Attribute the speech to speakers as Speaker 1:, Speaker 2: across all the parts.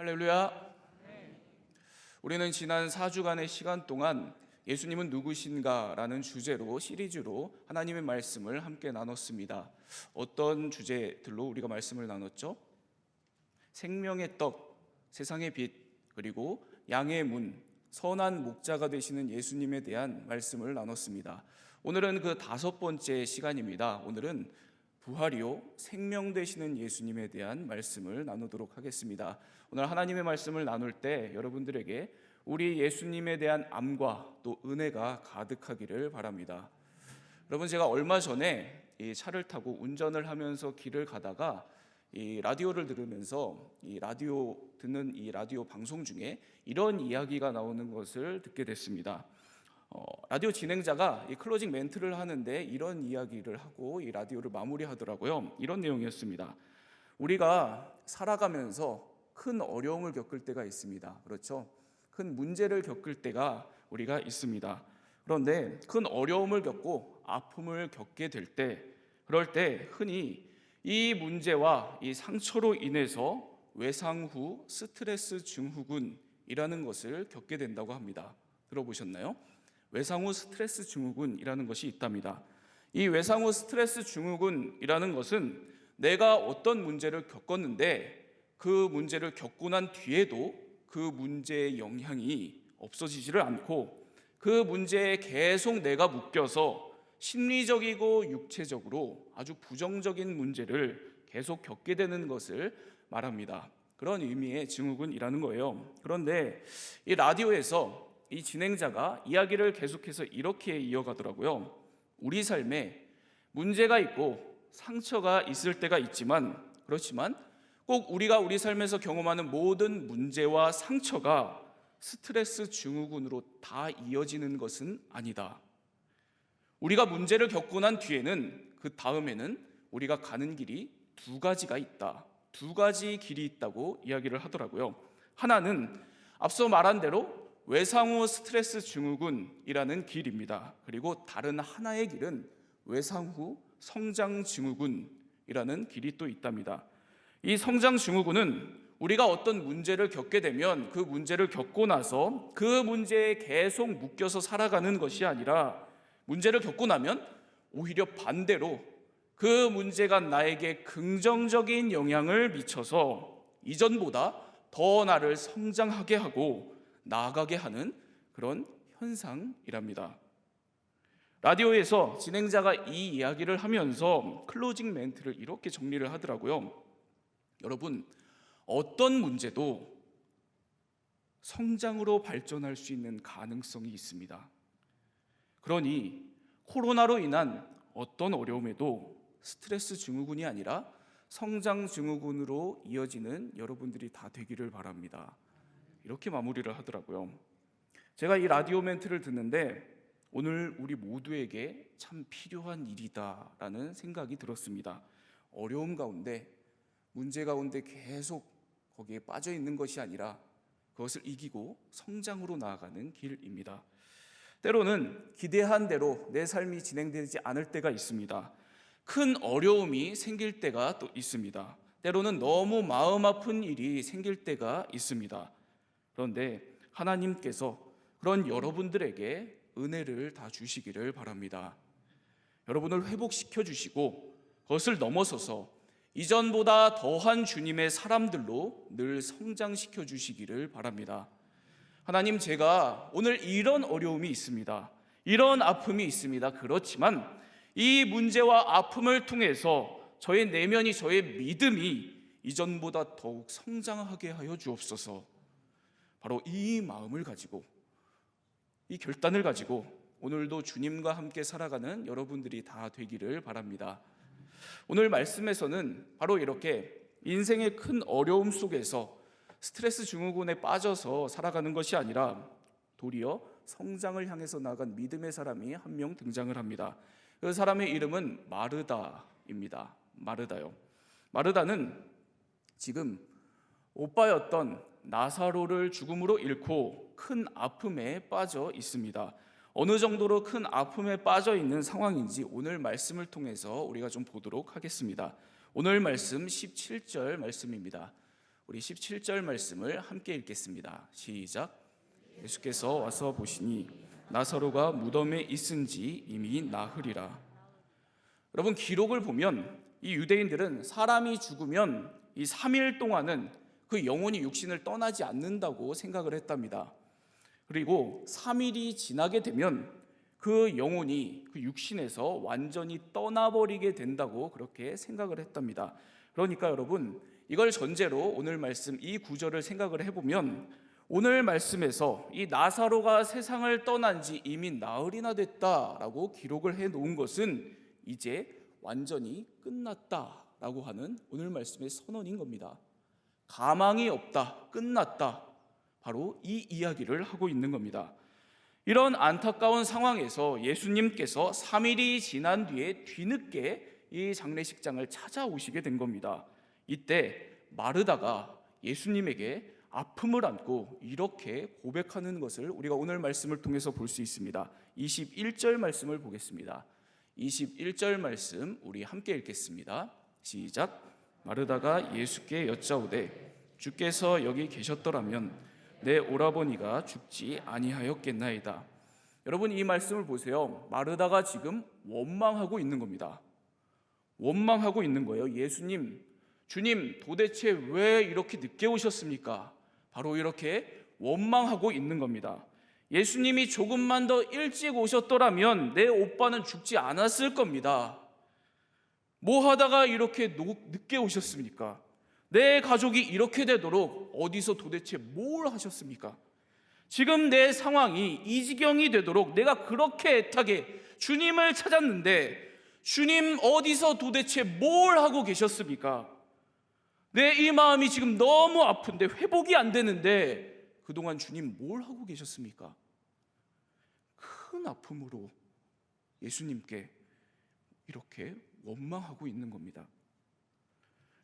Speaker 1: 할렐루야. 우리는 지난 4주간의 시간 동안 예수님은 누구신가 라는 주제로 시리즈로 하나님의 말씀을 함께 나눴습니다. 어떤 주제들로 우리가 말씀을 나눴죠? 생명의 떡, 세상의 빛, 그리고 양의 문, 선한 목자가 되시는 예수님에 대한 말씀을 나눴습니다. 오늘은 그 5번째 시간입니다. 오늘은 부활이요 생명 되시는 예수님에 대한 말씀을 나누도록 하겠습니다. 오늘 하나님의 말씀을 나눌 때 여러분들에게 우리 예수님에 대한 암과 또 은혜가 가득하기를 바랍니다. 여러분, 제가 얼마 전에 이 차를 타고 운전을 하면서 길을 가다가 이 라디오를 들으면서 이 라디오 방송 중에 이런 이야기가 나오는 것을 듣게 됐습니다. 라디오 진행자가 이 클로징 멘트를 하는데 이런 이야기를 하고 이 라디오를 마무리하더라고요. 이런 내용이었습니다. 우리가 살아가면서 큰 어려움을 겪을 때가 있습니다. 그렇죠? 큰 문제를 겪을 때가 우리가 있습니다. 그런데 큰 어려움을 겪고 아픔을 겪게 될 때, 그럴 때 흔히 이 문제와 이 상처로 인해서 외상 후 스트레스 증후군이라는 것을 겪게 된다고 합니다. 들어보셨나요? 외상 후 스트레스 증후군이라는 것이 있답니다. 이 외상 후 스트레스 증후군이라는 것은 내가 어떤 문제를 겪었는데 그 문제를 겪고 난 뒤에도 그 문제의 영향이 없어지지를 않고 그 문제에 계속 내가 묶여서 심리적이고 육체적으로 아주 부정적인 문제를 계속 겪게 되는 것을 말합니다. 그런 의미의 증후군이라는 거예요. 그런데 이 라디오에서 이 진행자가 이야기를 계속해서 이렇게 이어가더라고요. 우리 삶에 문제가 있고 상처가 있을 때가 그렇지만 꼭 우리가 우리 삶에서 경험하는 모든 문제와 상처가 스트레스 증후군으로 다 이어지는 것은 아니다. 우리가 문제를 겪고 난 뒤에는 그 다음에는 우리가 가는 길이 두 가지가 있다. 두 가지 길이 있다고 이야기를 하더라고요. 하나는 앞서 말한 대로 외상 후 스트레스 증후군이라는 길입니다. 그리고 다른 하나의 길은 외상 후 성장 증후군이라는 길이 또 있답니다. 이 성장 증후군은 우리가 어떤 문제를 겪게 되면 그 문제를 겪고 나서 그 문제에 계속 묶여서 살아가는 것이 아니라 문제를 겪고 나면 오히려 반대로 그 문제가 나에게 긍정적인 영향을 미쳐서 이전보다 더 나를 성장하게 하고 나아가게 하는 그런 현상이랍니다. 라디오에서 진행자가 이 이야기를 하면서 클로징 멘트를 이렇게 정리를 하더라고요. 여러분, 어떤 문제도 성장으로 발전할 수 있는 가능성이 있습니다. 그러니 코로나로 인한 어떤 어려움에도 스트레스 증후군이 아니라 성장 증후군으로 이어지는 여러분들이 다 되기를 바랍니다. 이렇게 마무리를 하더라고요. 제가 이 라디오 멘트를 듣는데 오늘 우리 모두에게 참 필요한 일이다라는 생각이 들었습니다. 어려움 가운데, 문제 가운데 계속 거기에 빠져 있는 것이 아니라 그것을 이기고 성장으로 나아가는 길입니다. 때로는 기대한 대로 내 삶이 진행되지 않을 때가 있습니다. 큰 어려움이 생길 때가 또 있습니다. 때로는 너무 마음 아픈 일이 생길 때가 있습니다. 그런데 하나님께서 그런 여러분들에게 은혜를 다 주시기를 바랍니다. 여러분을 회복시켜 주시고 그것을 넘어서서 이전보다 더한 주님의 사람들로 늘 성장시켜 주시기를 바랍니다. 하나님, 제가 오늘 이런 어려움이 있습니다. 이런 아픔이 있습니다. 그렇지만 이 문제와 아픔을 통해서 저의 내면이, 저의 믿음이 이전보다 더욱 성장하게 하여 주옵소서. 바로 이 마음을 가지고, 이 결단을 가지고 오늘도 주님과 함께 살아가는 여러분들이 다 되기를 바랍니다. 오늘 말씀에서는 바로 이렇게 인생의 큰 어려움 속에서 스트레스 증후군에 빠져서 살아가는 것이 아니라 도리어 성장을 향해서 나아간 믿음의 사람이 한 명 등장을 합니다. 그 사람의 이름은 마르다입니다. 마르다요. 마르다는 지금 오빠였던 나사로를 죽음으로 잃고 큰 아픔에 빠져 있습니다. 어느 정도로 큰 아픔에 빠져 있는 상황인지 오늘 말씀을 통해서 우리가 좀 보도록 하겠습니다. 오늘 말씀 17절 말씀입니다. 우리 17절 말씀을 함께 읽겠습니다. 시작. 예수께서 와서 보시니 나사로가 무덤에 있은지 이미 나흘이라. 여러분, 기록을 보면 이 유대인들은 사람이 죽으면 이 3일 동안은 그 영혼이 육신을 떠나지 않는다고 생각을 했답니다. 그리고 3일이 지나게 되면 그 영혼이 그 육신에서 완전히 떠나버리게 된다고 그렇게 생각을 했답니다. 그러니까 여러분, 이걸 전제로 오늘 말씀 이 구절을 생각을 해보면 오늘 말씀에서 이 나사로가 세상을 떠난 지 이미 나흘이나 됐다라고 기록을 해놓은 것은 이제 완전히 끝났다라고 하는 오늘 말씀의 선언인 겁니다. 가망이 없다, 끝났다, 바로 이 이야기를 하고 있는 겁니다. 이런 안타까운 상황에서 예수님께서 3일이 지난 뒤에 뒤늦게 이 장례식장을 찾아오시게 된 겁니다. 이때 마르다가 예수님에게 아픔을 안고 이렇게 고백하는 것을 우리가 오늘 말씀을 통해서 볼 수 있습니다. 21절 말씀을 보겠습니다. 21절 말씀 우리 함께 읽겠습니다. 시작. 마르다가 예수께 여짜오되 주께서 여기 계셨더라면 내 오라버니가 죽지 아니하였겠나이다. 여러분, 이 말씀을 보세요. 마르다가 지금 원망하고 있는 겁니다. 원망하고 있는 거예요. 예수님, 주님, 도대체 왜 이렇게 늦게 오셨습니까? 바로 이렇게 원망하고 있는 겁니다. 예수님이 조금만 더 일찍 오셨더라면 내 오빠는 죽지 않았을 겁니다. 뭐 하다가 이렇게 늦게 오셨습니까? 내 가족이 이렇게 되도록 어디서 도대체 뭘 하셨습니까? 지금 내 상황이 이 지경이 되도록 내가 그렇게 애타게 주님을 찾았는데 주님 어디서 도대체 뭘 하고 계셨습니까? 내 이 마음이 지금 너무 아픈데 회복이 안 되는데 그동안 주님 뭘 하고 계셨습니까? 큰 아픔으로 예수님께 이렇게 원망하고 있는 겁니다.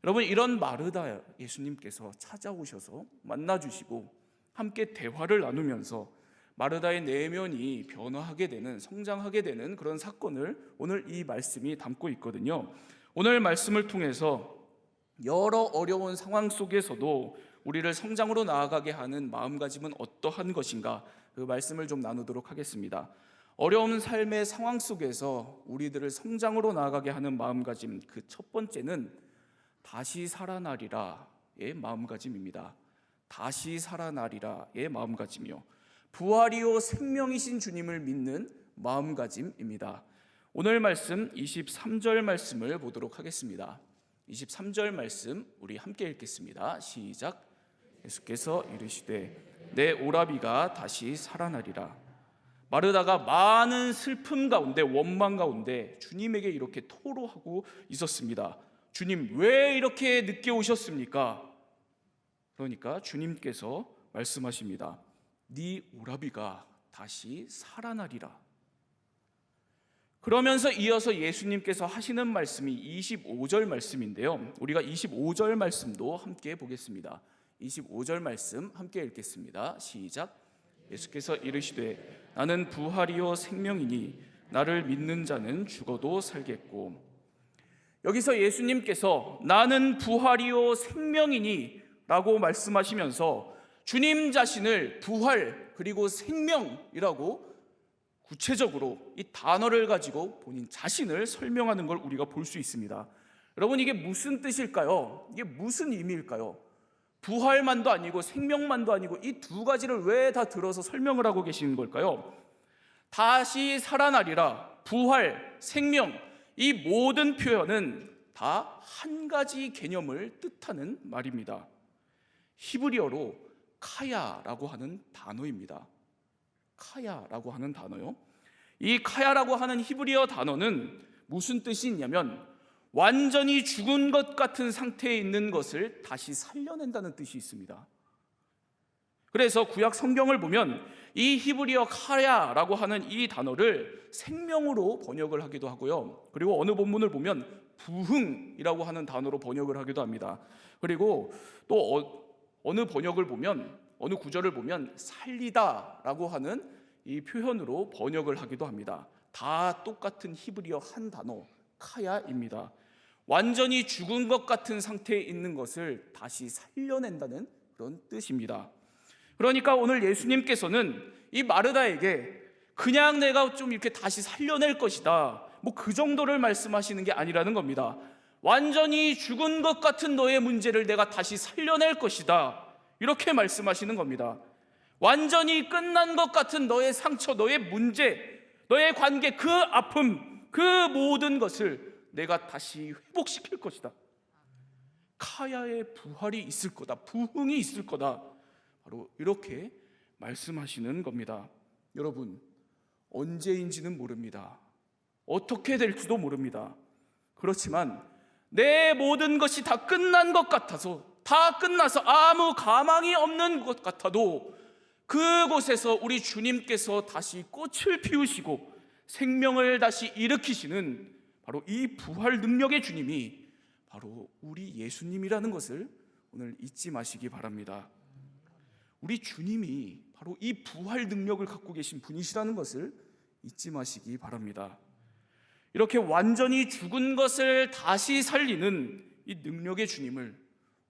Speaker 1: 여러분, 이런 마르다 예수님께서 찾아오셔서 만나주시고 함께 대화를 나누면서 마르다의 내면이 변화하게 되는, 성장하게 되는 그런 사건을 오늘 이 말씀이 담고 있거든요. 오늘 말씀을 통해서 여러 어려운 상황 속에서도 우리를 성장으로 나아가게 하는 마음가짐은 어떠한 것인가, 그 말씀을 좀 나누도록 하겠습니다. 어려운 삶의 상황 속에서 우리들을 성장으로 나아가게 하는 마음가짐, 그 첫 번째는 다시 살아나리라의 마음가짐입니다. 다시 살아나리라의 마음가짐이요, 부활이요 생명이신 주님을 믿는 마음가짐입니다. 오늘 말씀 23절 말씀을 보도록 하겠습니다. 23절 말씀 우리 함께 읽겠습니다. 시작. 예수께서 이르시되 내 오라비가 다시 살아나리라. 마르다가 많은 슬픔 가운데, 원망 가운데 주님에게 이렇게 토로하고 있었습니다. 주님, 왜 이렇게 늦게 오셨습니까? 그러니까 주님께서 말씀하십니다. 네 오라비가 다시 살아나리라. 그러면서 이어서 예수님께서 하시는 말씀이 25절 말씀인데요, 우리가 25절 말씀도 함께 보겠습니다. 25절 말씀 함께 읽겠습니다. 시작. 예수께서 이르시되 나는 부활이요 생명이니 나를 믿는 자는 죽어도 살겠고. 여기서 예수님께서 나는 부활이요 생명이니 라고 말씀하시면서 주님 자신을 부활 그리고 생명이라고 구체적으로 이 단어를 가지고 본인 자신을 설명하는 걸 우리가 볼 수 있습니다. 여러분, 이게 무슨 뜻일까요? 이게 무슨 의미일까요? 부활만도 아니고 생명만도 아니고 이 두 가지를 왜 다 들어서 설명을 하고 계시는 걸까요? 다시 살아나리라, 부활, 생명, 이 모든 표현은 다 한 가지 개념을 뜻하는 말입니다. 히브리어로 카야라고 하는 단어입니다. 카야라고 하는 단어요. 이 카야라고 하는 히브리어 단어는 무슨 뜻이 있냐면 완전히 죽은 것 같은 상태에 있는 것을 다시 살려낸다는 뜻이 있습니다. 그래서 구약 성경을 보면 이 히브리어 카야라고 하는 이 단어를 생명으로 번역을 하기도 하고요, 그리고 어느 본문을 보면 부흥이라고 하는 단어로 번역을 하기도 합니다. 그리고 또 어느 번역을 보면, 어느 구절을 보면 살리다라고 하는 이 표현으로 번역을 하기도 합니다. 다 똑같은 히브리어 한 단어 카야입니다. 완전히 죽은 것 같은 상태에 있는 것을 다시 살려낸다는 그런 뜻입니다. 그러니까 오늘 예수님께서는 이 마르다에게 그냥 내가 좀 이렇게 다시 살려낼 것이다, 뭐 그 정도를 말씀하시는 게 아니라는 겁니다. 완전히 죽은 것 같은 너의 문제를 내가 다시 살려낼 것이다, 이렇게 말씀하시는 겁니다. 완전히 끝난 것 같은 너의 상처, 너의 문제, 너의 관계, 그 아픔, 그 모든 것을 내가 다시 회복시킬 것이다. 카야의 부활이 있을 거다, 부흥이 있을 거다, 바로 이렇게 말씀하시는 겁니다. 여러분, 언제인지는 모릅니다. 어떻게 될지도 모릅니다. 그렇지만 내 모든 것이 다 끝난 것 같아서, 다 끝나서 아무 가망이 없는 것 같아도 그곳에서 우리 주님께서 다시 꽃을 피우시고 생명을 다시 일으키시는 바로 이 부활 능력의 주님이 바로 우리 예수님이라는 것을 오늘 잊지 마시기 바랍니다. 우리 주님이 바로 이 부활 능력을 갖고 계신 분이시라는 것을 잊지 마시기 바랍니다. 이렇게 완전히 죽은 것을 다시 살리는 이 능력의 주님을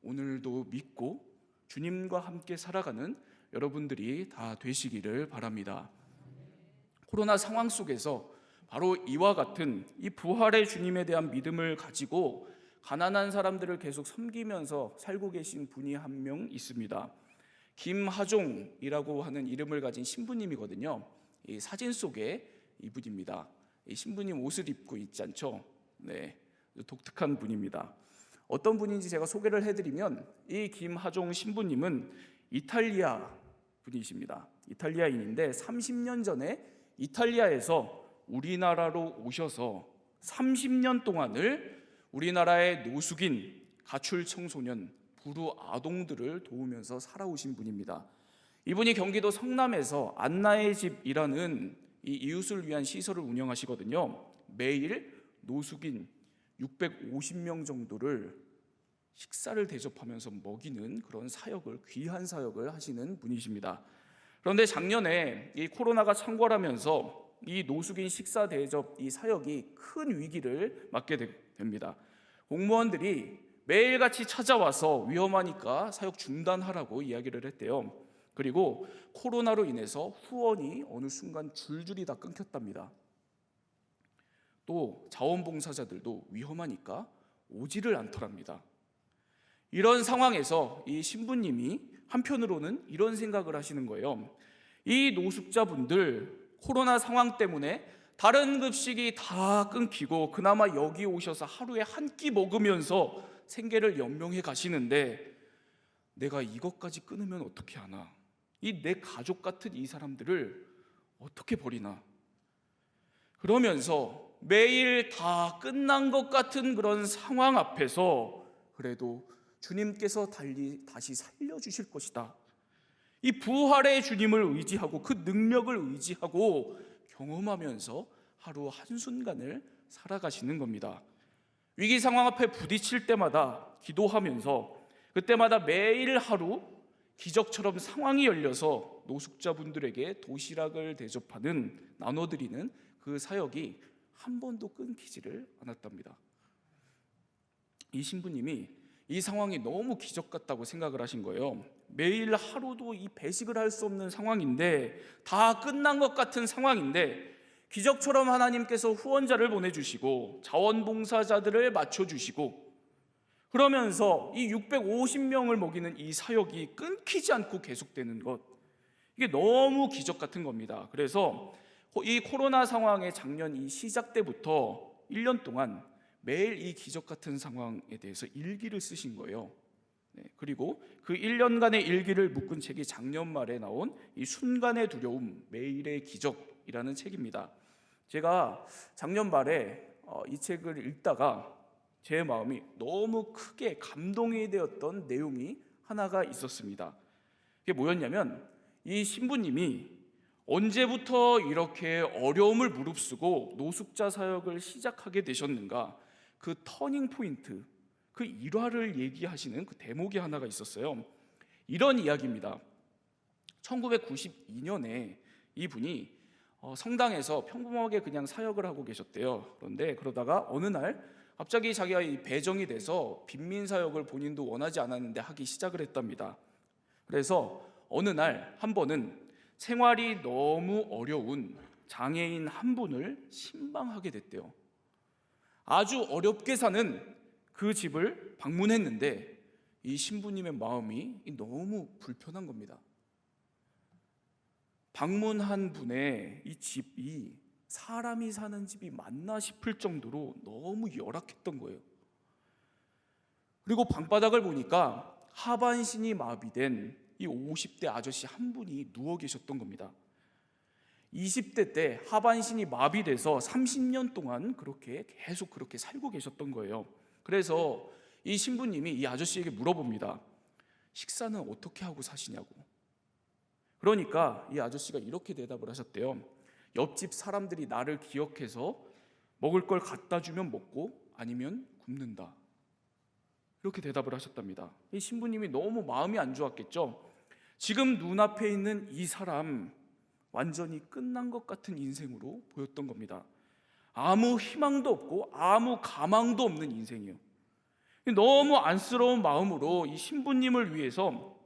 Speaker 1: 오늘도 믿고 주님과 함께 살아가는 여러분들이 다 되시기를 바랍니다. 코로나 상황 속에서 바로 이와 같은 이 부활의 주님에 대한 믿음을 가지고 가난한 사람들을 계속 섬기면서 살고 계신 분이 한 명 있습니다. 김하종이라고 하는 이름을 가진 신부님이거든요. 이 사진 속에 이분입니다. 이 신부님 옷을 입고 있지 않죠? 네, 독특한 분입니다. 어떤 분인지 제가 소개를 해드리면, 이 김하종 신부님은 이탈리아 분이십니다. 이탈리아인인데 30년 전에 이탈리아에서 우리나라로 오셔서 30년 동안을 우리나라의 노숙인, 가출 청소년, 불우 아동들을 도우면서 살아오신 분입니다. 이분이 경기도 성남에서 안나의 집이라는 이 이웃을 위한 시설을 운영하시거든요. 매일 노숙인 650명 정도를 식사를 대접하면서 먹이는 그런 사역을, 귀한 사역을 하시는 분이십니다. 그런데 작년에 이 코로나가 창궐하면서 이 노숙인 식사 대접 이 사역이 큰 위기를 맞게 됩니다. 공무원들이 매일같이 찾아와서 위험하니까 사역 중단하라고 이야기를 했대요. 그리고 코로나로 인해서 후원이 어느 순간 줄줄이 다 끊겼답니다. 또 자원봉사자들도 위험하니까 오지를 않더랍니다. 이런 상황에서 이 신부님이 한편으로는 이런 생각을 하시는 거예요. 이 노숙자분들 코로나 상황 때문에 다른 급식이 다 끊기고 그나마 여기 오셔서 하루에 한 끼 먹으면서 생계를 연명해 가시는데 내가 이것까지 끊으면 어떻게 하나, 이 내 가족 같은 이 사람들을 어떻게 버리나, 그러면서 매일 다 끝난 것 같은 그런 상황 앞에서 그래도 주님께서 다시 살려주실 것이다, 이 부활의 주님을 의지하고 그 능력을 의지하고 경험하면서 하루 한순간을 살아가시는 겁니다. 위기 상황 앞에 부딪힐 때마다 기도하면서 그때마다 매일 하루 기적처럼 상황이 열려서 노숙자분들에게 도시락을 대접하는, 나눠드리는 그 사역이 한 번도 끊기지를 않았답니다. 이 신부님이 이 상황이 너무 기적 같다고 생각을 하신 거예요. 매일 하루도 이 배식을 할 수 없는 상황인데, 다 끝난 것 같은 상황인데 기적처럼 하나님께서 후원자를 보내주시고 자원봉사자들을 맞춰주시고 그러면서 이 650명을 먹이는 이 사역이 끊기지 않고 계속되는 것, 이게 너무 기적 같은 겁니다. 그래서 이 코로나 상황의 작년 이 시작 때부터 1년 동안 매일 이 기적 같은 상황에 대해서 일기를 쓰신 거예요. 그리고 그 1년간의 일기를 묶은 책이 작년 말에 나온 이 순간의 두려움, 매일의 기적이라는 책입니다. 제가 작년 말에 이 책을 읽다가 제 마음이 너무 크게 감동이 되었던 내용이 하나가 있었습니다. 그게 뭐였냐면, 이 신부님이 언제부터 이렇게 어려움을 무릅쓰고 노숙자 사역을 시작하게 되셨는가, 그 터닝 포인트, 그 일화를 얘기하시는 그 대목이 하나가 있었어요. 이런 이야기입니다. 1992년에 이분이 성당에서 평범하게 그냥 사역을 하고 계셨대요. 그런데 그러다가 어느 날 갑자기 자기가 이 배정이 돼서 빈민 사역을 본인도 원하지 않았는데 하기 시작을 했답니다. 그래서 어느 날 한 번은 생활이 너무 어려운 장애인 한 분을 신방하게 됐대요. 아주 어렵게 사는 그 집을 방문했는데 이 신부님의 마음이 너무 불편한 겁니다. 방문한 분의 이 집이 사람이 사는 집이 맞나 싶을 정도로 너무 열악했던 거예요. 그리고 방바닥을 보니까 하반신이 마비된 이 50대 아저씨 한 분이 누워 계셨던 겁니다. 20대 때 하반신이 마비돼서 30년 동안 계속 그렇게 살고 계셨던 거예요. 그래서 이 신부님이 이 아저씨에게 물어봅니다. 식사는 어떻게 하고 사시냐고. 그러니까 이 아저씨가 이렇게 대답을 하셨대요. 옆집 사람들이 나를 기억해서 먹을 걸 갖다 주면 먹고 아니면 굶는다. 이렇게 대답을 하셨답니다. 이 신부님이 너무 마음이 안 좋았겠죠. 지금 눈앞에 있는 이 사람 완전히 끝난 것 같은 인생으로 보였던 겁니다. 아무 희망도 없고 아무 가망도 없는 인생이에요. 너무 안쓰러운 마음으로 이 신부님을 위해서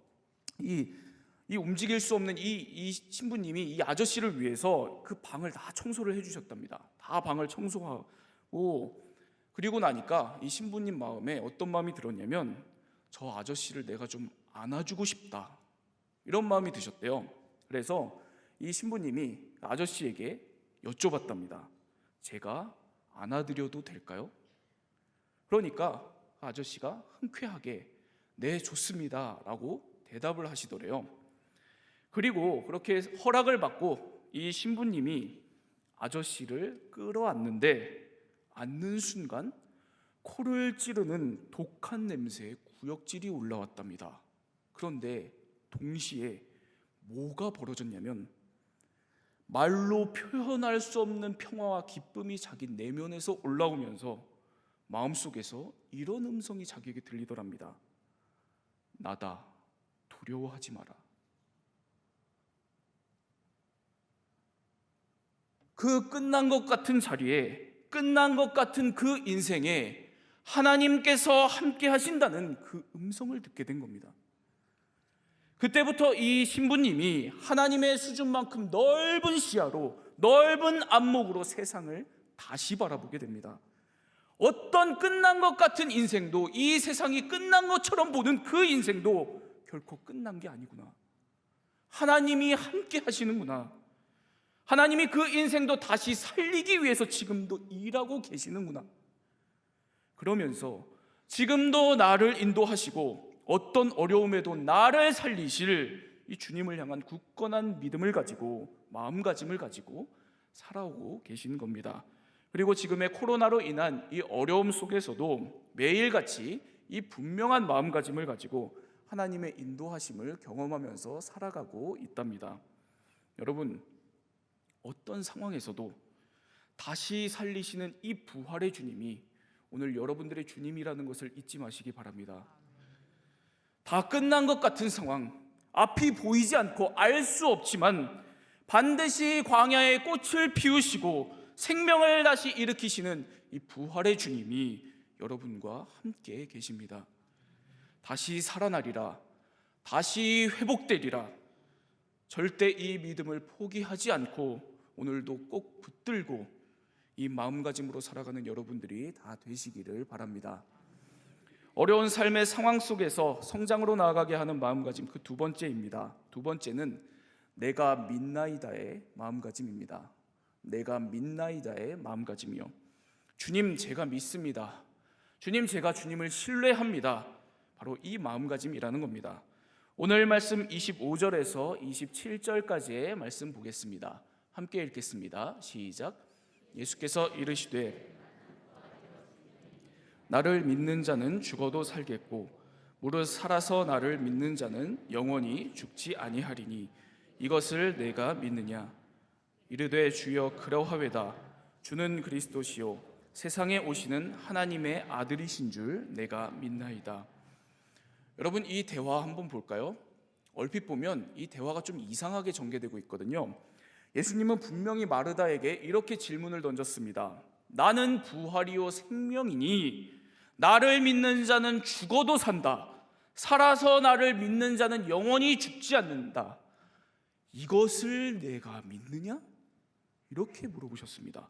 Speaker 1: 이 움직일 수 없는 이 신부님이 이 아저씨를 위해서 그 방을 다 청소를 해주셨답니다. 다 방을 청소하고 그리고 나니까 이 신부님 마음에 어떤 마음이 들었냐면 저 아저씨를 내가 좀 안아주고 싶다 이런 마음이 드셨대요. 그래서 이 신부님이 아저씨에게 여쭤봤답니다. 제가 안아드려도 될까요? 그러니까 아저씨가 흔쾌하게 네 좋습니다 라고 대답을 하시더래요. 그리고 그렇게 허락을 받고 이 신부님이 아저씨를 끌어안는데 앉는 순간 코를 찌르는 독한 냄새에 구역질이 올라왔답니다. 그런데 동시에 뭐가 벌어졌냐면 말로 표현할 수 없는 평화와 기쁨이 자기 내면에서 올라오면서 마음속에서 이런 음성이 자기에게 들리더랍니다. 나다, 두려워하지 마라. 그 끝난 것 같은 자리에, 끝난 것 같은 그 인생에 하나님께서 함께 하신다는 그 음성을 듣게 된 겁니다. 그때부터 이 신부님이 하나님의 수준만큼 넓은 시야로, 넓은 안목으로 세상을 다시 바라보게 됩니다. 어떤 끝난 것 같은 인생도, 이 세상이 끝난 것처럼 보는 그 인생도 결코 끝난 게 아니구나. 하나님이 함께 하시는구나. 하나님이 그 인생도 다시 살리기 위해서 지금도 일하고 계시는구나. 그러면서 지금도 나를 인도하시고 어떤 어려움에도 나를 살리실 이 주님을 향한 굳건한 믿음을 가지고, 마음가짐을 가지고 살아오고 계신 겁니다. 그리고 지금의 코로나로 인한 이 어려움 속에서도 매일같이 이 분명한 마음가짐을 가지고 하나님의 인도하심을 경험하면서 살아가고 있답니다. 여러분, 어떤 상황에서도 다시 살리시는 이 부활의 주님이 오늘 여러분들의 주님이라는 것을 잊지 마시기 바랍니다. 다 끝난 것 같은 상황, 앞이 보이지 않고 알 수 없지만 반드시 광야에 꽃을 피우시고 생명을 다시 일으키시는 이 부활의 주님이 여러분과 함께 계십니다. 다시 살아나리라, 다시 회복되리라. 절대 이 믿음을 포기하지 않고 오늘도 꼭 붙들고 이 마음가짐으로 살아가는 여러분들이 다 되시기를 바랍니다. 어려운 삶의 상황 속에서 성장으로 나아가게 하는 마음가짐, 그 두 번째입니다. 두 번째는 내가 믿나이다의 마음가짐입니다. 내가 믿나이다의 마음가짐이요. 주님, 제가 믿습니다. 주님, 제가 주님을 신뢰합니다. 바로 이 마음가짐이라는 겁니다. 오늘 말씀 25절에서 27절까지의 말씀 보겠습니다. 함께 읽겠습니다. 시작. 예수께서 이르시되 나를 믿는 자는 죽어도 살겠고 무릇 살아서 나를 믿는 자는 영원히 죽지 아니하리니 이것을 내가 믿느냐. 이르되 주여 그러하외다. 주는 그리스도시요 세상에 오시는 하나님의 아들이신 줄 내가 믿나이다. 여러분, 이 대화 한번 볼까요? 얼핏 보면 이 대화가 좀 이상하게 전개되고 있거든요. 예수님은 분명히 마르다에게 이렇게 질문을 던졌습니다. 나는 부활이요 생명이니 나를 믿는 자는 죽어도 산다. 살아서 나를 믿는 자는 영원히 죽지 않는다. 이것을 내가 믿느냐? 이렇게 물어보셨습니다.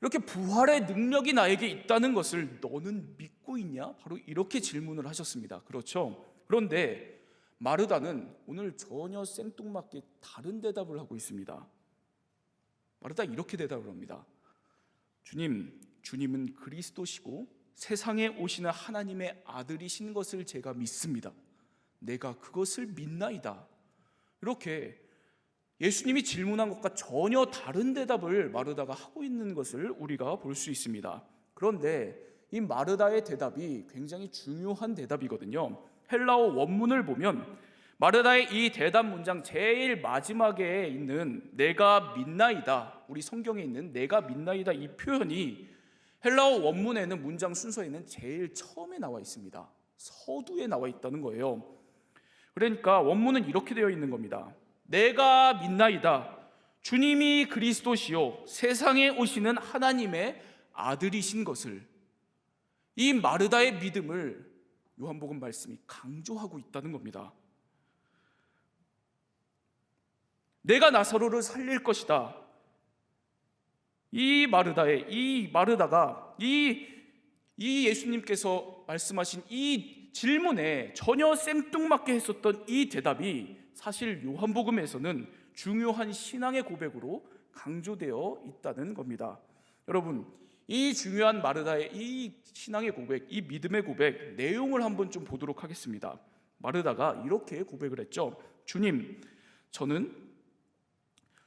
Speaker 1: 이렇게 부활의 능력이 나에게 있다는 것을 너는 믿고 있냐? 바로 이렇게 질문을 하셨습니다. 그렇죠? 그런데 마르다는 오늘 전혀 생뚱맞게 다른 대답을 하고 있습니다. 마르다 이렇게 대답을 합니다. 주님은 그리스도시고 세상에 오시는 하나님의 아들이신 것을 제가 믿습니다. 내가 그것을 믿나이다. 이렇게 예수님이 질문한 것과 전혀 다른 대답을 마르다가 하고 있는 것을 우리가 볼 수 있습니다. 그런데 이 마르다의 대답이 굉장히 중요한 대답이거든요. 헬라어 원문을 보면 마르다의 이 대답 문장 제일 마지막에 있는 내가 믿나이다, 우리 성경에 있는 내가 믿나이다 이 표현이 헬라어 원문에는 문장 순서에는 제일 처음에 나와 있습니다. 서두에 나와 있다는 거예요. 그러니까 원문은 이렇게 되어 있는 겁니다. 내가 믿나이다. 주님이 그리스도시요 세상에 오시는 하나님의 아들이신 것을. 이 마르다의 믿음을 요한복음 말씀이 강조하고 있다는 겁니다. 내가 나사로를 살릴 것이다. 이 마르다가 이 예수님께서 말씀하신 이 질문에 전혀 생뚱맞게 했었던 이 대답이 사실 요한복음에서는 중요한 신앙의 고백으로 강조되어 있다는 겁니다. 여러분, 이 중요한 마르다의 이 신앙의 고백, 이 믿음의 고백 내용을 한번 좀 보도록 하겠습니다. 마르다가 이렇게 고백을 했죠. 저는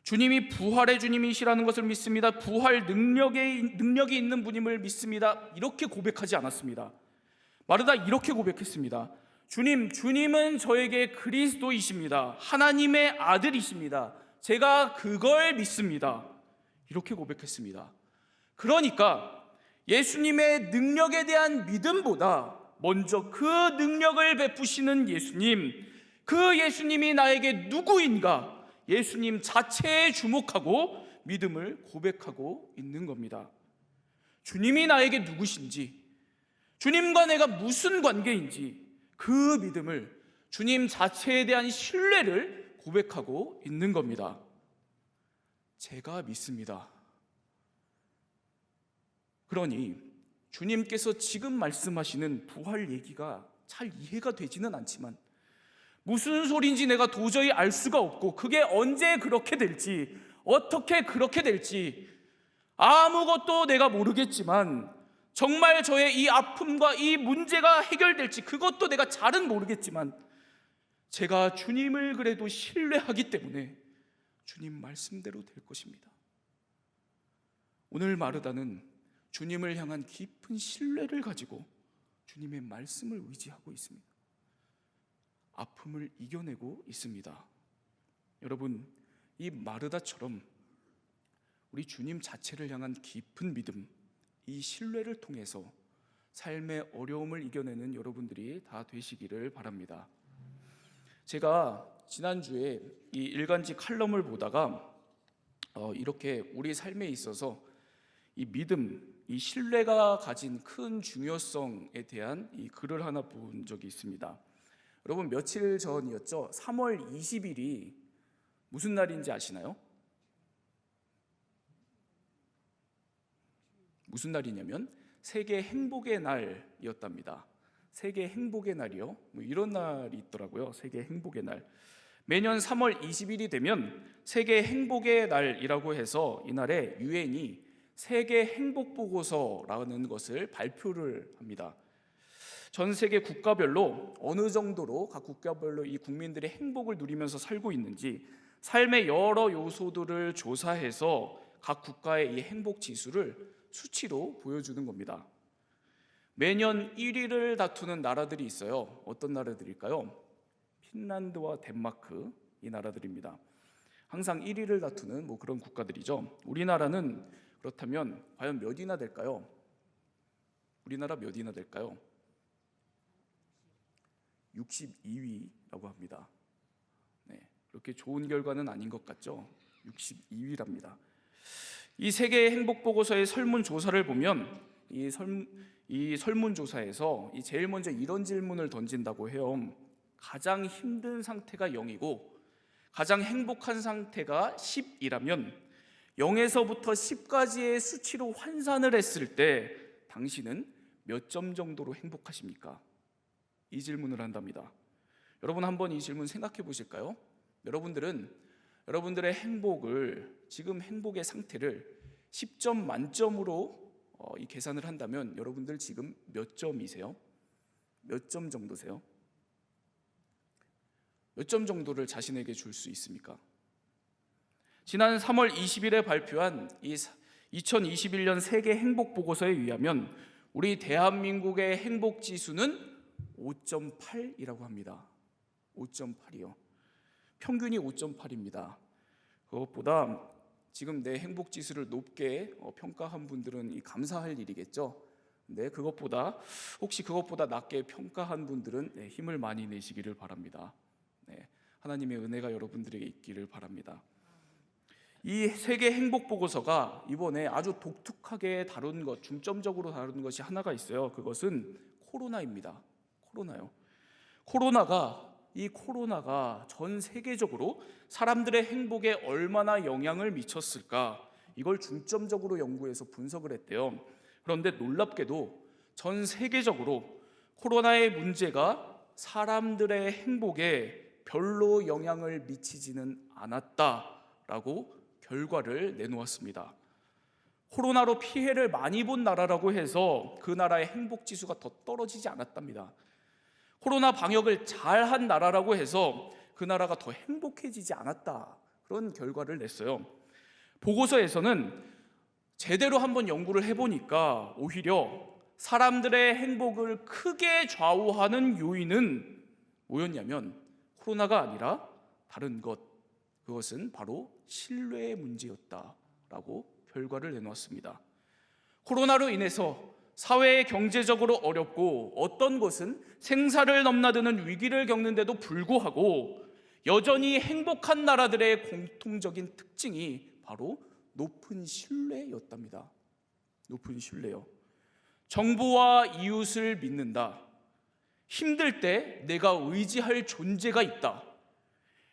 Speaker 1: 주님이 부활의 주님이시라는 것을 믿습니다. 부활 능력이 있는 분임을 믿습니다. 이렇게 고백하지 않았습니다. 마르다 이렇게 고백했습니다. 주님은 저에게 그리스도이십니다. 하나님의 아들이십니다. 제가 그걸 믿습니다. 이렇게 고백했습니다. 그러니까 예수님의 능력에 대한 믿음보다 먼저 그 능력을 베푸시는 예수님, 그 예수님이 나에게 누구인가, 예수님 자체에 주목하고 믿음을 고백하고 있는 겁니다. 주님이 나에게 누구신지, 주님과 내가 무슨 관계인지 그 믿음을, 주님 자체에 대한 신뢰를 고백하고 있는 겁니다. 제가 믿습니다. 그러니 주님께서 지금 말씀하시는 부활 얘기가 잘 이해가 되지는 않지만 무슨 소리인지 내가 도저히 알 수가 없고 그게 언제 그렇게 될지, 어떻게 그렇게 될지 아무것도 내가 모르겠지만, 정말 저의 이 아픔과 이 문제가 해결될지 그것도 내가 잘은 모르겠지만 제가 주님을 그래도 신뢰하기 때문에 주님 말씀대로 될 것입니다. 오늘 마르다는 주님을 향한 깊은 신뢰를 가지고 주님의 말씀을 의지하고 있습니다. 아픔을 이겨내고 있습니다. 여러분, 이 마르다처럼 우리 주님 자체를 향한 깊은 믿음, 이 신뢰를 통해서 삶의 어려움을 이겨내는 여러분들이 다 되시기를 바랍니다. 제가 지난주에 이 일간지 칼럼을 보다가 이렇게 우리 삶에 있어서 이 믿음, 이 신뢰가 가진 큰 중요성에 대한 이 글을 하나 본 적이 있습니다. 여러분, 며칠 전이었죠. 3월 20일이 무슨 날인지 아시나요? 무슨 날이냐면 세계 행복의 날이었답니다. 세계 행복의 날이요. 이런 날이 있더라고요. 세계 행복의 날. 매년 3월 20일이 되면 세계 행복의 날이라고 해서 이날에 유엔이 세계 행복 보고서라는 것을 발표를 합니다. 전 세계 국가별로 어느 정도로 각 국가별로 이 국민들이 행복을 누리면서 살고 있는지 삶의 여러 요소들을 조사해서 각 국가의 이 행복 지수를 수치로 보여주는 겁니다. 매년 1위를 다투는 나라들이 있어요. 어떤 나라들일까요? 핀란드와 덴마크, 이 나라들입니다. 항상 1위를 다투는 그런 국가들이죠. 우리나라는 그렇다면 과연 몇 위나 될까요? 우리나라 몇 위나 될까요? 62위라고 합니다. 네, 그렇게 좋은 결과는 아닌 것 같죠? 62위랍니다. 이 세계 행복 보고서의 설문조사를 보면 이 설문조사에서 제일 먼저 이런 질문을 던진다고 해요. 가장 힘든 상태가 0이고 가장 행복한 상태가 10이라면 0에서부터 10까지의 수치로 환산을 했을 때 당신은 몇 점 정도로 행복하십니까? 이 질문을 한답니다. 여러분 한번 이 질문 생각해 보실까요? 여러분들은 여러분들의 행복을, 지금 행복의 상태를 10점 만점으로 이 계산을 한다면 여러분들 지금 몇 점이세요? 몇 점 정도세요? 몇 점 정도를 자신에게 줄 수 있습니까? 지난 3월 20일에 발표한 이 2021년 세계 행복 보고서에 의하면 우리 대한민국의 행복 지수는 5.8이라고 합니다. 5.8이요. 평균이 5.8입니다. 그것보다 지금 내 행복 지수를 높게 평가한 분들은 이 감사할 일이겠죠. 근데 혹시 그것보다 낮게 평가한 분들은 힘을 많이 내시기를 바랍니다. 하나님의 은혜가 여러분들에게 있기를 바랍니다. 이 세계 행복 보고서가 이번에 아주 독특하게 다룬 것, 중점적으로 다룬 것이 하나가 있어요. 그것은 코로나입니다. 코로나가 전 세계적으로 사람들의 행복에 얼마나 영향을 미쳤을까, 이걸 중점적으로 연구해서 분석을 했대요. 그런데 놀랍게도 전 세계적으로 코로나의 문제가 사람들의 행복에 별로 영향을 미치지는 않았다라고 결과를 내놓았습니다. 코로나로 피해를 많이 본 나라라고 해서 그 나라의 행복 지수가 더 떨어지지 않았답니다. 코로나 방역을 잘한 나라라고 해서 그 나라가 더 행복해지지 않았다, 그런 결과를 냈어요. 보고서에서는 제대로 한번 연구를 해보니까 오히려 사람들의 행복을 크게 좌우하는 요인은 뭐였냐면 코로나가 아니라 다른 것, 그것은 바로 신뢰의 문제였다라고 결과를 내놓았습니다. 코로나로 인해서 사회 경제적으로 어렵고 어떤 곳은 생사를 넘나드는 위기를 겪는데도 불구하고 여전히 행복한 나라들의 공통적인 특징이 바로 높은 신뢰였답니다. 높은 신뢰요. 정부와 이웃을 믿는다. 힘들 때 내가 의지할 존재가 있다.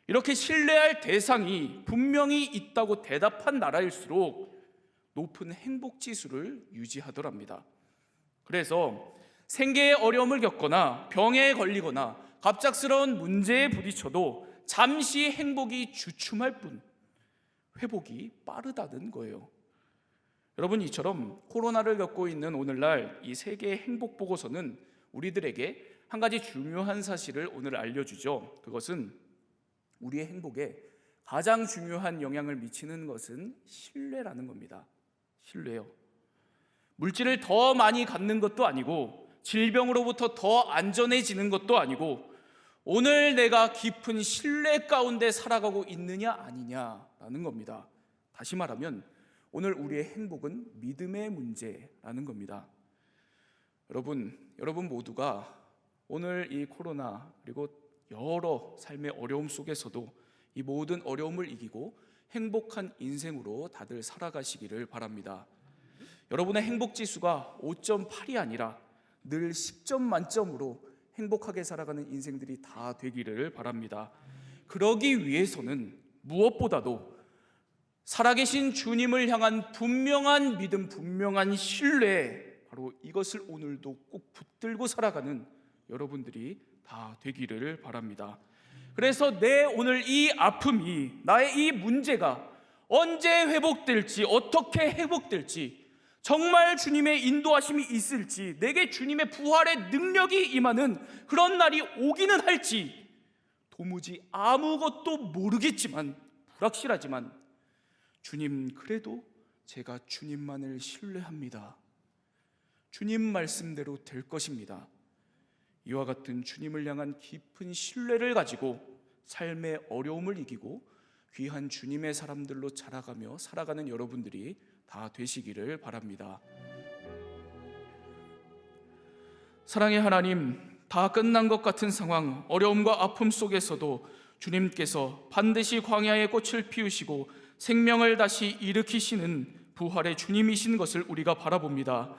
Speaker 1: 이렇게 신뢰할 대상이 분명히 있다고 대답한 나라일수록 높은 행복 지수를 유지하더랍니다. 그래서 생계에 어려움을 겪거나 병에 걸리거나 갑작스러운 문제에 부딪혀도 잠시 행복이 주춤할 뿐 회복이 빠르다는 거예요. 여러분, 이처럼 코로나를 겪고 있는 오늘날 이 세계 행복 보고서는 우리들에게 한 가지 중요한 사실을 오늘 알려주죠. 그것은 우리의 행복에 가장 중요한 영향을 미치는 것은 신뢰라는 겁니다. 신뢰요. 물질을 더 많이 갖는 것도 아니고 질병으로부터 더 안전해지는 것도 아니고 오늘 내가 깊은 신뢰 가운데 살아가고 있느냐 아니냐라는 겁니다. 다시 말하면 오늘 우리의 행복은 믿음의 문제라는 겁니다. 여러분 모두가 오늘 이 코로나 그리고 여러 삶의 어려움 속에서도 이 모든 어려움을 이기고 행복한 인생으로 다들 살아가시기를 바랍니다. 여러분의 행복 지수가 5.8이 아니라 늘 10점 만점으로 행복하게 살아가는 인생들이 다 되기를 바랍니다. 그러기 위해서는 무엇보다도 살아계신 주님을 향한 분명한 믿음, 분명한 신뢰, 바로 이것을 오늘도 꼭 붙들고 살아가는 여러분들이 다 되기를 바랍니다. 그래서 내 오늘 이 아픔이, 나의 이 문제가 언제 회복될지, 어떻게 회복될지, 정말 주님의 인도하심이 있을지, 내게 주님의 부활의 능력이 임하는 그런 날이 오기는 할지 도무지 아무것도 모르겠지만, 불확실하지만 주님, 그래도 제가 주님만을 신뢰합니다. 주님 말씀대로 될 것입니다. 이와 같은 주님을 향한 깊은 신뢰를 가지고 삶의 어려움을 이기고 귀한 주님의 사람들로 자라가며 살아가는 여러분들이 다 되시기를 바랍니다. 사랑의 하나님, 다 끝난 것 같은 상황, 어려움과 아픔 속에서도 주님께서 반드시 광야의 꽃을 피우시고 생명을 다시 일으키시는 부활의 주님이신 것을 우리가 바라봅니다.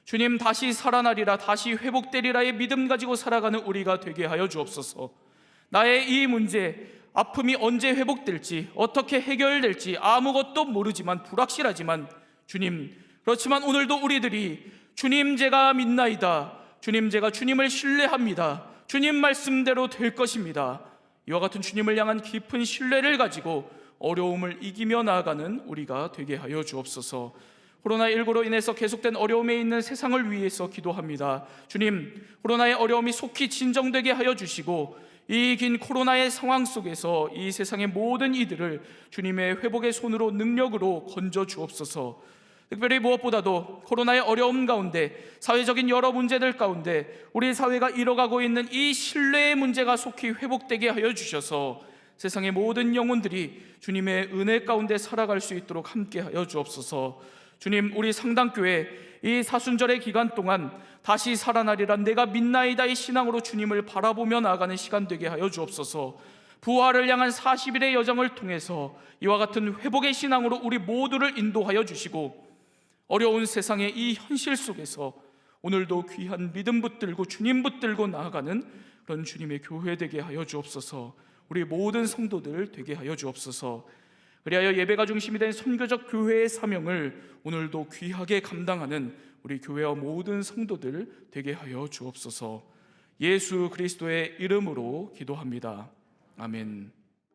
Speaker 1: 주님 다시 살아나리라, 다시 회복되리라의 믿음 가지고 살아가는 우리가 되게 하여 주옵소서. 나의 이 문제, 아픔이 언제 회복될지, 어떻게 해결될지 아무것도 모르지만, 불확실하지만 주님, 그렇지만 오늘도 우리들이 주님 제가 믿나이다, 주님 제가 주님을 신뢰합니다, 주님 말씀대로 될 것입니다, 이와 같은 주님을 향한 깊은 신뢰를 가지고 어려움을 이기며 나아가는 우리가 되게 하여 주옵소서. 코로나19로 인해서 계속된 어려움에 있는 세상을 위해서 기도합니다. 주님, 코로나의 어려움이 속히 진정되게 하여 주시고 이 긴 코로나의 상황 속에서 이 세상의 모든 이들을 주님의 회복의 손으로, 능력으로 건져 주옵소서. 특별히 무엇보다도 코로나의 어려움 가운데, 사회적인 여러 문제들 가운데 우리 사회가 잃어가고 있는 이 신뢰의 문제가 속히 회복되게 하여 주셔서 세상의 모든 영혼들이 주님의 은혜 가운데 살아갈 수 있도록 함께 하여 주옵소서. 주님, 우리 상당교회 이 사순절의 기간 동안 다시 살아나리라, 내가 믿나이다의 신앙으로 주님을 바라보며 나아가는 시간 되게 하여 주옵소서. 부활을 향한 40일의 여정을 통해서 이와 같은 회복의 신앙으로 우리 모두를 인도하여 주시고, 어려운 세상의 이 현실 속에서 오늘도 귀한 믿음 붙들고 주님 붙들고 나아가는 그런 주님의 교회 되게 하여 주옵소서. 우리 모든 성도들 되게 하여 주옵소서. 그리하여 예배가 중심이 된 선교적 교회의 사명을 오늘도 귀하게 감당하는 우리 교회와 모든 성도들 되게 하여 주옵소서. 예수 그리스도의 이름으로 기도합니다. 아멘.